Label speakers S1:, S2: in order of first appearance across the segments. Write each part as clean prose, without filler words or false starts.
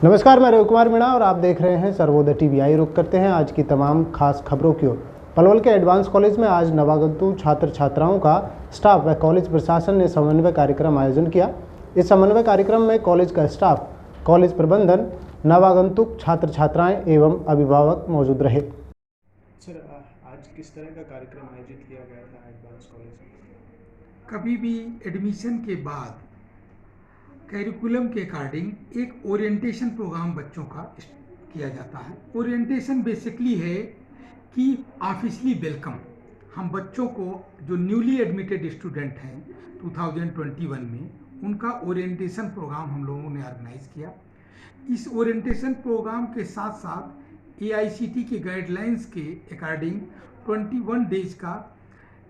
S1: नमस्कार, मैं रवि कुमार मीणा और आप देख रहे हैं सर्वोदय टीवी। आई रुक करते हैं आज की तमाम खास खबरों की ओर। पलवल के एडवांस कॉलेज में आज नवागंतुक छात्र छात्राओं का स्टाफ व कॉलेज प्रशासन ने समन्वय कार्यक्रम आयोजन किया। इस समन्वय कार्यक्रम में कॉलेज का स्टाफ, कॉलेज प्रबंधन, नवागंतुक छात्र छात्राएं एवं अभिभावक मौजूद रहे।
S2: सर, आज किस तरह का कार्यक्रम आयोजित किया गया था एडवांस कॉलेज में?
S3: कभी भी एडमिशन के बाद कैरिकुलम के अकॉर्डिंग एक ओरिएंटेशन प्रोग्राम बच्चों का किया जाता है। ओरिएंटेशन बेसिकली है कि ऑफिशियली वेलकम। हम बच्चों को जो न्यूली एडमिटेड स्टूडेंट हैं 2021 में, उनका ओरिएंटेशन प्रोग्राम हम लोगों ने ऑर्गेनाइज किया। इस ओरिएंटेशन प्रोग्राम के साथ साथ AICTE के गाइडलाइंस के अकॉर्डिंग 21 डेज का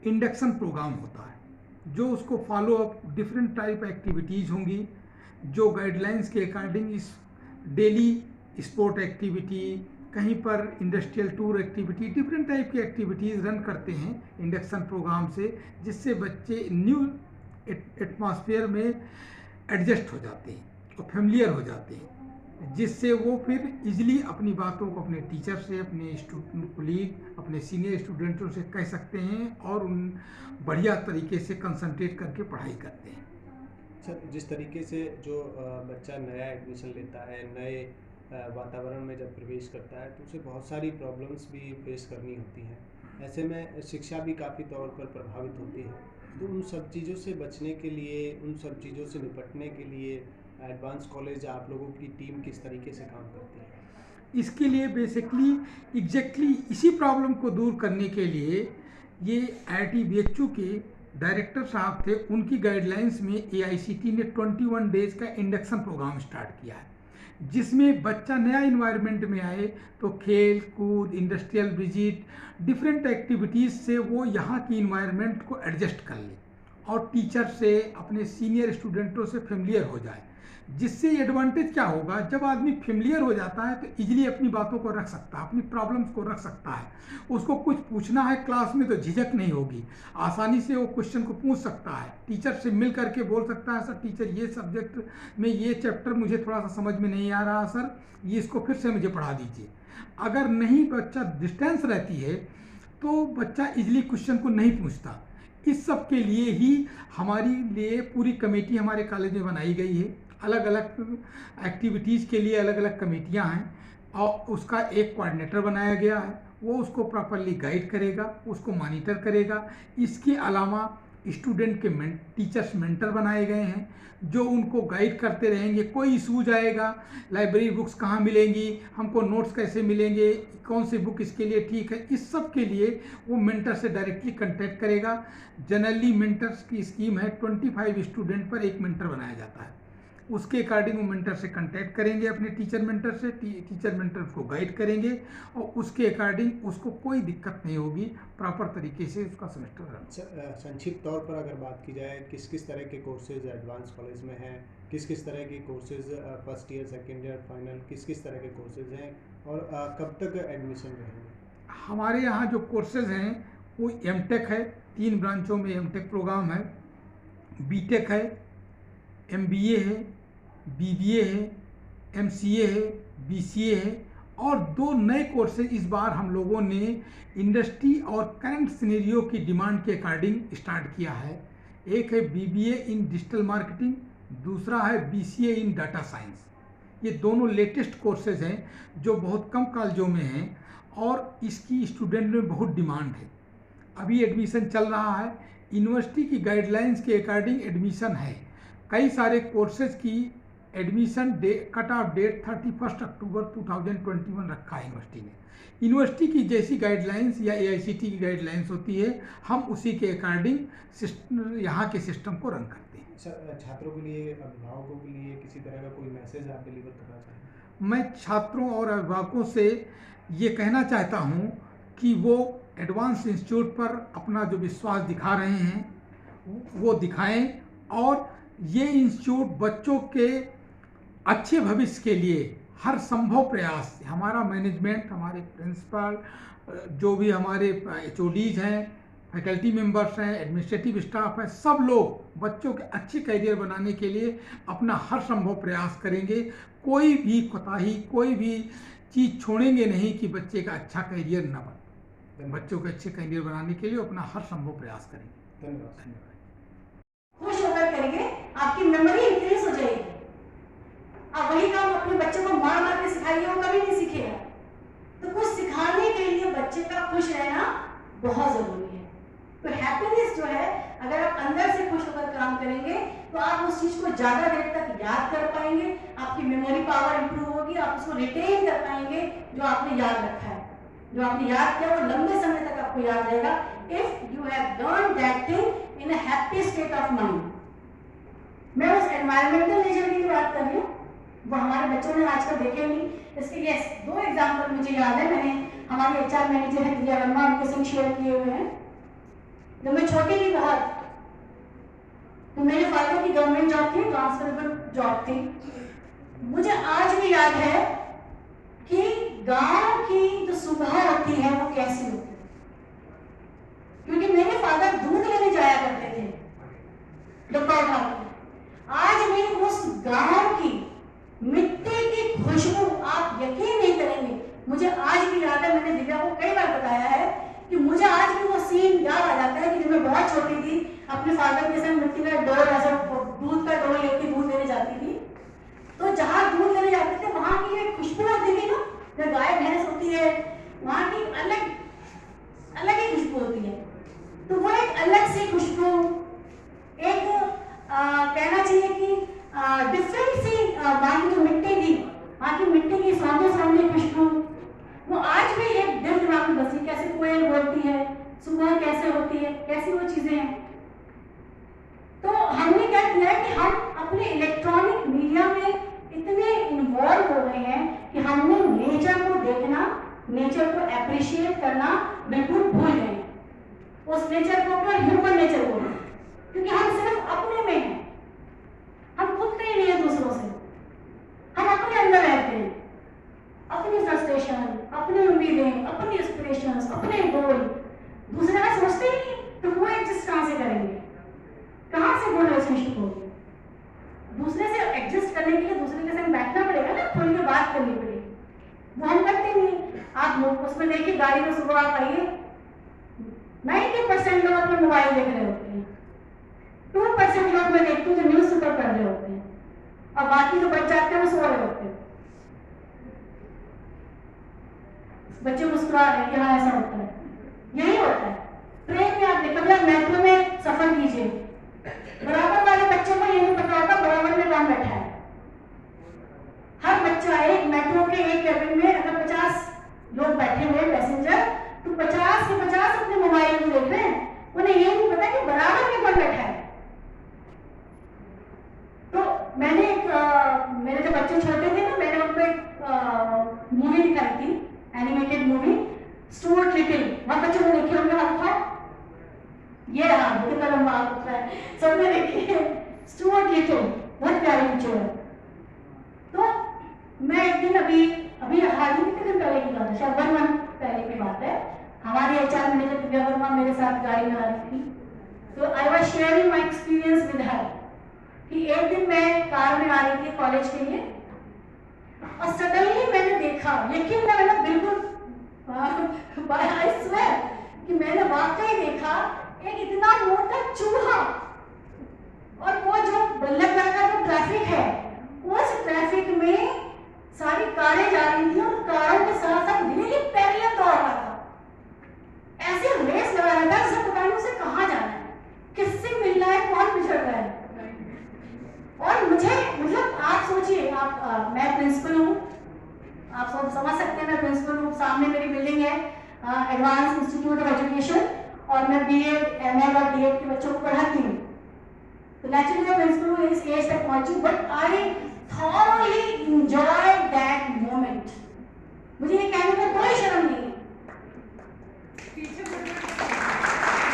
S3: इंडक्शन प्रोग्राम होता है, जो उसको follow up different type activities होंगी, जो गाइडलाइंस के अकॉर्डिंग इस डेली स्पोर्ट एक्टिविटी, कहीं पर industrial tour activity, different type की एक्टिविटीज़ रन करते हैं इंडक्शन प्रोग्राम से, जिससे बच्चे न्यू एटमॉस्फेयर में एडजस्ट हो जाते हैं और फेमिलियर हो जाते हैं, जिससे वो फिर इजीली अपनी बातों को अपने टीचर से, अपने स्टूडेंट कोलीग, अपने सीनियर स्टूडेंटों से कह सकते हैं और उन बढ़िया तरीके से कंसंट्रेट करके पढ़ाई करते हैं।
S2: सर, जिस तरीके से जो बच्चा नया एडमिशन लेता है, नए वातावरण में जब प्रवेश करता है, तो उसे बहुत सारी प्रॉब्लम्स भी फेस करनी होती हैं। ऐसे में शिक्षा भी काफ़ी तौर पर प्रभावित होती है। तो उन सब चीज़ों से बचने के लिए, उन सब चीज़ों से निपटने के लिए एडवांस कॉलेज, आप लोगों की टीम किस तरीके से काम करती है?
S3: इसके लिए बेसिकली एग्जैक्टली इसी प्रॉब्लम को दूर करने के लिए ये IIT BHU के डायरेक्टर साहब थे, उनकी गाइडलाइंस में AICTE ने 21 डेज का इंडक्शन प्रोग्राम स्टार्ट किया है, जिसमें बच्चा नया इन्वायरमेंट में आए तो खेल कूद, इंडस्ट्रियल विजिट, डिफरेंट एक्टिविटीज़ से वो यहाँ की इन्वायरमेंट को एडजस्ट कर ले और टीचर से, अपने सीनियर स्टूडेंटों से फेमिलियर हो जाए। जिससे एडवांटेज क्या होगा, जब आदमी फेमिलियर हो जाता है तो इजीली अपनी बातों को रख सकता है, अपनी प्रॉब्लम्स को रख सकता है। उसको कुछ पूछना है क्लास में तो झिझक नहीं होगी, आसानी से वो क्वेश्चन को पूछ सकता है, टीचर से मिल करके बोल सकता है, सर टीचर ये सब्जेक्ट में ये चैप्टर मुझे थोड़ा सा समझ में नहीं आ रहा सर, ये इसको फिर से मुझे पढ़ा दीजिए। अगर नहीं बच्चा डिस्टेंस रहती है तो बच्चा इजीली क्वेश्चन को नहीं पूछता। इस सब के लिए ही हमारी लिए पूरी कमेटी हमारे कॉलेज में बनाई गई है। अलग अलग एक्टिविटीज़ के लिए अलग अलग कमेटियां हैं और उसका एक कोऑर्डिनेटर बनाया गया है, वो उसको प्रॉपरली गाइड करेगा, उसको मॉनिटर करेगा। इसके अलावा स्टूडेंट के टीचर्स मेंटर बनाए गए हैं, जो उनको गाइड करते रहेंगे। कोई इशूज आएगा, लाइब्रेरी बुक्स कहाँ मिलेंगी, हमको नोट्स कैसे मिलेंगे, कौन सी बुक इसके लिए ठीक है, इस सब के लिए वो मेंटर से डायरेक्टली कांटेक्ट करेगा। जनरली मेंटर्स की स्कीम है, 25 स्टूडेंट पर एक मेंटर बनाया जाता है। उसके अकॉर्डिंग वो मेंटर से कांटेक्ट करेंगे, अपने टीचर मेंटर से, टीचर मेंटर को गाइड करेंगे और उसके अकॉर्डिंग उसको कोई दिक्कत नहीं होगी, प्रॉपर तरीके से उसका सेमेस्टर रन।
S2: संक्षिप्त तौर पर अगर बात की जाए, किस किस तरह के कोर्सेज एडवांस कॉलेज में हैं, किस किस तरह के courses first year, second year, final, किस किस तरह के कोर्सेज हैं और कब तक एडमिशन रहेंगे?
S3: हमारे यहाँ जो कोर्सेज हैं वो MTech है, 3 ब्रांचों में MTech प्रोग्राम है, BTech है, MBA है, BBA है, MCA है, BCA है और 2 नए कोर्सेज इस बार हम लोगों ने इंडस्ट्री और करंट सिनेरियो की डिमांड के अकॉर्डिंग स्टार्ट किया है। एक है BBA इन डिजिटल मार्केटिंग, दूसरा है BCA इन डाटा साइंस। ये दोनों लेटेस्ट कोर्सेज हैं जो बहुत कम कॉलेजों में हैं और इसकी स्टूडेंट में बहुत डिमांड है। अभी एडमिशन चल रहा है, यूनिवर्सिटी की गाइडलाइंस के अकॉर्डिंग एडमिशन है। कई सारे कोर्सेज की एडमिशन कट ऑफ डेट 31 अक्टूबर 2021 रखा है यूनिवर्सिटी ने। यूनिवर्सिटी की जैसी गाइडलाइंस या AICTE की गाइडलाइंस होती है, हम उसी के अकॉर्डिंग यहाँ के सिस्टम को रन करते हैं।
S2: सर, छात्रों के लिए, अभिभावकों के लिए किसी तरह का कोई मैसेज आप डिलीवर करना चाहें?
S3: मैं छात्रों और अभिभावकों से ये कहना चाहता हूँ कि वो एडवांस इंस्टीट्यूट पर अपना जो विश्वास दिखा रहे हैं वो दिखाएं और ये इंस्टीट्यूट बच्चों के अच्छे भविष्य के लिए हर संभव प्रयास, हमारा मैनेजमेंट, हमारे प्रिंसिपल, जो भी हमारे HODs हैं, फैकल्टी मेंबर्स हैं, एडमिनिस्ट्रेटिव स्टाफ है, सब लोग बच्चों के अच्छे करियर बनाने के लिए अपना हर संभव प्रयास करेंगे। कोई भी कोताही, कोई भी चीज़ छोड़ेंगे नहीं कि बच्चे का अच्छा करियर न बने। बच्चों के अच्छे करियर बनाने के लिए अपना हर संभव प्रयास करेंगे।
S2: धन्यवाद।
S4: खुश होकर करेंगे, आपकी मेमोरी इंक्रीज हो जाएगी। आप वही काम अपने बच्चे को मार मार के सिखाइए, वो कभी नहीं सीखेगा। तो कुछ सिखाने के लिए बच्चे का खुश रहना बहुत जरूरी है। तो हैप्पीनेस जो है, अगर आप अंदर से खुश होकर काम करेंगे तो आप उस चीज को ज्यादा देर तक याद कर पाएंगे, आपकी मेमोरी पावर इंप्रूव होगी, आप उसको रिटेन कर पाएंगे जो आपने याद रखा है। जो आपने याद किया वो लंबे समय तक आपको याद रहेगा, if you have learn that thing in a happy state of mind. मैं उस एनवायरमेंटल नेचर की बात कर रही हूँ, वो हमारे बच्चों ने आजकल देखे नहीं। इसके लिए 2 एग्जाम्पल मुझे याद है, मैंने हमारे एचआर मैनेजर है दिव्या वर्मा, उनके संग शेयर किए हुए हैं। जब मैं छोटी थी बहुत, तो मेरे फादर की गवर्नमेंट जॉब थी, ट्रांसफरेबल जॉब थी। मुझे आज भी याद है कि गांव की जो सुबह होती है वो कैसी होती है, क्योंकि मेरे फादर दूध लेने जाया करते थे दोपहर में। आज भी उस गांव की मिट्टी की खुशबू, आप यकीन नहीं करेंगे, मुझे आज भी याद है। मैंने दिव्या को कई बार बताया है कि मुझे आज भी वो सीन याद आ जाता है कि जब मैं बहुत छोटी थी, अपने फादर के साथ मिट्टी का डोर, ऐसा दूध का डोर लेके दूध लेने जाती थी। तो जहाँ दूध लेने जाते थे वहां की एक खुशबू आती थी ना, जब गाय भैंस होती है वहां की अलग ही खुशबू होती है। तो वो एक अलग सी खुशबू, एक कहना चाहिए कि डिफरेंट सी वहां की जो मिट्टी थी, वहां की मिट्टी की सौंदर्य खुशबू, वो आज भी एक दिल दिमाग में बसी। कैसे कोयल बोलती है, सुबह कैसे होती है, कैसी वो चीजें हैं। तो हमने क्या किया है कि हम अपने इलेक्ट्रॉनिक मीडिया में इतने इन्वॉल्व हो गए हैं कि हमने नेचर को देखना, नेचर को एप्रिशिएट करना बिल्कुल भूल गए। उस नेचर को अपना ह्यूमन नेचर बोलते हैं, क्योंकि हम सिर्फ अपने में हैं, हम खुद नहीं है दूसरों से, हम अपने अंदर रहते हैं। अपनी फ्रस्ट्रेशन, अपनी उम्मीदें, अपनी एस्पिरेशंस, अपने गोल दूसरे का सोचते ही नहीं, तो वो एडजस्ट कहाँ से करेंगे, कहाँ से वो रिलेशनशिप होगी। दूसरे से एडजस्ट करने के लिए दूसरे के संग बैठना पड़ेगा ना, खुल के बात करनी पड़ेगी, वो हम करते नहीं। आप उसमें देखिए, गाड़ी में सुबह आप आइए, 90% लोग अपने मोबाइल देख रहे होते हैं, 2% लोग मैं देखती हूँ जो न्यूज पेपर पढ़ रहे होते हैं, और बाकी जो बच जाते हैं वो सो रहे होते हैं। बच्चे मुस्कुरा रहे हैं, यहाँ ऐसा होता है, यही होता है। ट्रेन में आप देखो, आप मेट्रो में सफर कीजिए, बराबर वाले बच्चों को ये नहीं पता होता बराबर में कौन बैठा है। हर बच्चा एक मेट्रो के एक कैबिन में अगर 50 लोग बैठे हुए पैसेंजर, तो 50 के 50 अपने मोबाइल में देख रहे हैं, उन्हें ये नहीं पता कि बराबर में कौन बैठा है। तो मैंने मेरे जो बच्चे छोटे थे ना, मैंने उनको एक मूवी दिखाई थी, एनिमेटेड मूवी, स्टुअर्ट लिटिल। बहुत बच्चों ने देखी होंगे, हाथ उठाओ, ये रहा, कितना लंबा हाथ उठ रहा है, सबने देखी है स्टुअर्ट लिटिल, बहुत प्यारी पिक्चर है। तो मैं एक दिन अभी हाल ही कितने दिन पहले की बात है, शायद 1 मंथ पहले की बात है, हमारी एचआर मैनेजर दिव्या वर्मा मेरे साथ गाड़ी में आ रही थी। तो I was sharing my experience with her कि एक दिन मैं कार में आ रही थी कॉलेज के लिए, और सडनली मैंने देखा, यकीन ना मैंने बिल्कुल आई स्वेयर कि मैंने वाकई देखा एक इतना मोटा चूहा, और वो जो बल्लभगढ़ का जो ट्रैफिक है, उस ट्रैफिक में सारी कारें जा रही थी और कारों के साथ साथ रियली पैरेलल दौड़ रहा था। ऐसे रेस लगा रहा था जैसे पता नहीं उसे कहाँ जाना है, किससे मिलना है, कौन पिछड़ रहा है। और मुझे मतलब आप सोचिए, आप मैं प्रिंसिपल हूँ, आप सब समझ सकते हैं मैं प्रिंसिपल हूँ, सामने मेरी बिल्डिंग है एडवांस इंस्टीट्यूट ऑफ एजुकेशन, और मैं बीएड, एमएड और डीएड के बच्चों को पढ़ाती हूँ। तो नेचुरली मैं प्रिंसिपल हूँ, इस एज तक पहुंची, but I thoroughly enjoyed that moment। मुझे ये कहने में कोई शर्म नहीं है।